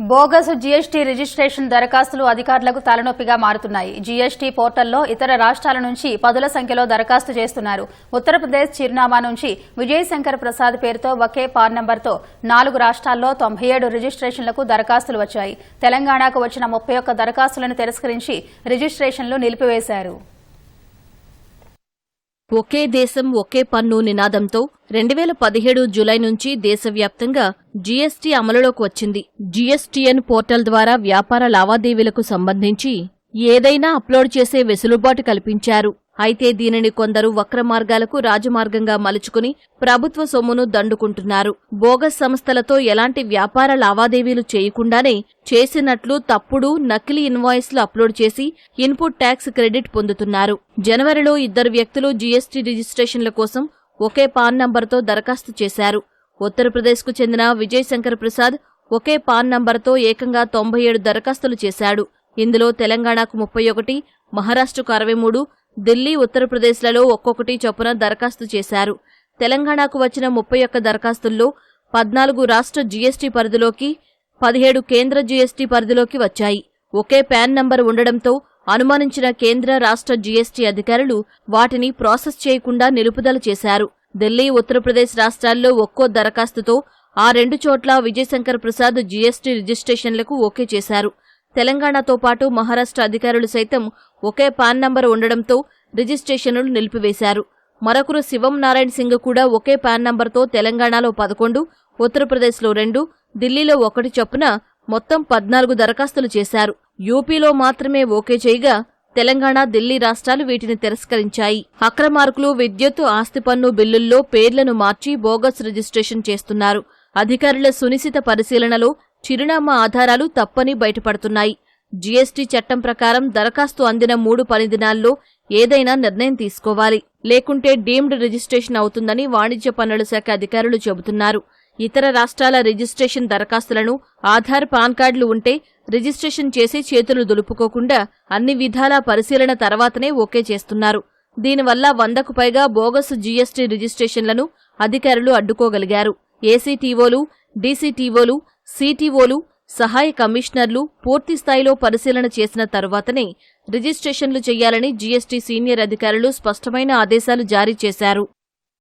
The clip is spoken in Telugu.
బోగస్ జీఎస్టీ రిజిస్ట్రేషన్ దరఖాస్తులు అధికారులకు తలనొప్పిగా మారుతున్నాయి. జీఎస్టీ పోర్టల్లో ఇతర రాష్ట్రాల నుంచి పదుల సంఖ్యలో దరఖాస్తు చేస్తున్నారు. ఉత్తరప్రదేశ్ చిరునామా నుంచి విజయశంకర్ ప్రసాద్ పేరుతో ఒకే పాన్ నంబర్తో 4 రాష్ట్రాల్లో 97 రిజిస్ట్రేషన్లకు దరఖాస్తులు వచ్చాయి. తెలంగాణకు వచ్చిన 31 దరఖాస్తులను తిరస్కరించి రిజిస్ట్రేషన్లు నిలిపివేశారు. ఒకే దేశం ఒకే పన్ను నినాదంతో 2017 జూలై నుంచి దేశవ్యాప్తంగా జీఎస్టీ అమలులోకి వచ్చింది. జీఎస్టీఎన్ పోర్టల్ ద్వారా వ్యాపార లావాదేవీలకు సంబంధించి ఏదైనా అప్లోడ్ చేసే వెసులుబాటు కల్పించారు. అయితే దీనిని కొందరు వక్ర మార్గాలకు రాజమార్గంగా మలుచుకుని ప్రభుత్వ సొమ్మును దండుకుంటున్నారు. బోగస్ సంస్థలతో ఎలాంటి వ్యాపార లావాదేవీలు చేయకుండానే చేసినట్లు తప్పుడు నకిలీ ఇన్వాయిస్లు అప్లోడ్ చేసి ఇన్పుట్ ట్యాక్స్ క్రెడిట్ పొందుతున్నారు. జనవరిలో 2 వ్యక్తులు జీఎస్టీ రిజిస్ట్రేషన్ల కోసం ఒకే పాన్ నంబర్తో దరఖాస్తు చేశారు. ఉత్తరప్రదేశ్కు చెందిన విజయశంకర్ ప్రసాద్ ఒకే పాన్ నంబర్తో ఏకంగా 97 దరఖాస్తులు చేశాడు. ఇందులో తెలంగాణకు 31, మహారాష్ట్రకు 63, ఢిల్లీ, ఉత్తరప్రదేశ్లలో ఒక్కొక్కటి చొప్పున దరఖాస్తు చేశారు. తెలంగాణకు వచ్చిన 31 దరఖాస్తుల్లో 14 రాష్ట్ర జీఎస్టీ పరిధిలోకి, 17 కేంద్ర జీఎస్టీ పరిధిలోకి వచ్చాయి. ఒకే పాన్ నంబర్ ఉండడంతో అనుమానించిన కేంద్ర రాష్ట్ర జీఎస్టీ అధికారులు వాటిని ప్రాసెస్ చేయకుండా నిలుపుదల చేశారు. ఢిల్లీ, ఉత్తరప్రదేశ్ రాష్ట్రాల్లో ఒక్కో దరఖాస్తుతో ఆ 2 చోట్ల విజయశంకర్ ప్రసాద్ జీఎస్టీ రిజిస్ట్రేషన్లకు ఓకే చేశారు. తెలంగాణతో పాటు మహారాష్ట్ర అధికారులు సైతం ఒకే పాన్ నంబర్ ఉండడంతో రిజిస్ట్రేషన్లు నిలిపివేశారు. మరొకరు శివం నారాయణ్ సింగ్ కూడా ఒకే పాన్ నంబర్తో తెలంగాణలో 11, ఉత్తరప్రదేశ్లో 2, ఢిల్లీలో 1 చొప్పున మొత్తం 14 దరఖాస్తులు చేశారు. యూపీలో మాత్రమే ఓకే చేయగా తెలంగాణ, ఢిల్లీ రాష్ట్రాలు వీటిని తిరస్కరించాయి. అక్రమార్కులు విద్యుత్, ఆస్తి పన్ను బిల్లుల్లో పేర్లను మార్చి బోగస్ రిజిస్ట్రేషన్ చేస్తున్నారు. అధికారుల సునిశిత పరిశీలనలో చిరునామా ఆధారాలు తప్పని బయటపడుతున్నాయి. జీఎస్టీ చట్టం ప్రకారం దరఖాస్తు అందిన 3 పని దినాల్లో ఏదైనా నిర్ణయం తీసుకోవాలి. లేకుంటే డీమ్డ్ రిజిస్ట్రేషన్ అవుతుందని వాణిజ్య పన్నుల శాఖ అధికారులు చెబుతున్నారు. ఇతర రాష్ట్రాల రిజిస్ట్రేషన్ దరఖాస్తులను ఆధార్, పాన్ కార్డులు ఉంటే రిజిస్ట్రేషన్ చేసి చేతులు దులుపుకోకుండా అన్ని విధాలా పరిశీలన తర్వాతనే ఓకే చేస్తున్నారు. దీనివల్ల 100కు పైగా బోగస్ జీఎస్టీ రిజిస్ట్రేషన్లను అధికారులు అడ్డుకోగలిగారు. ఏసీటీఓలు, డీసీటీఓలు, సీటీఓలు, సహాయ కమిషనర్లు పూర్తిస్థాయిలో పరిశీలన చేసిన తరువాతనే రిజిస్ట్రేషన్లు చేయాలని జీఎస్టీ సీనియర్ అధికారులు స్పష్టమైన ఆదేశాలు జారీ చేశారు.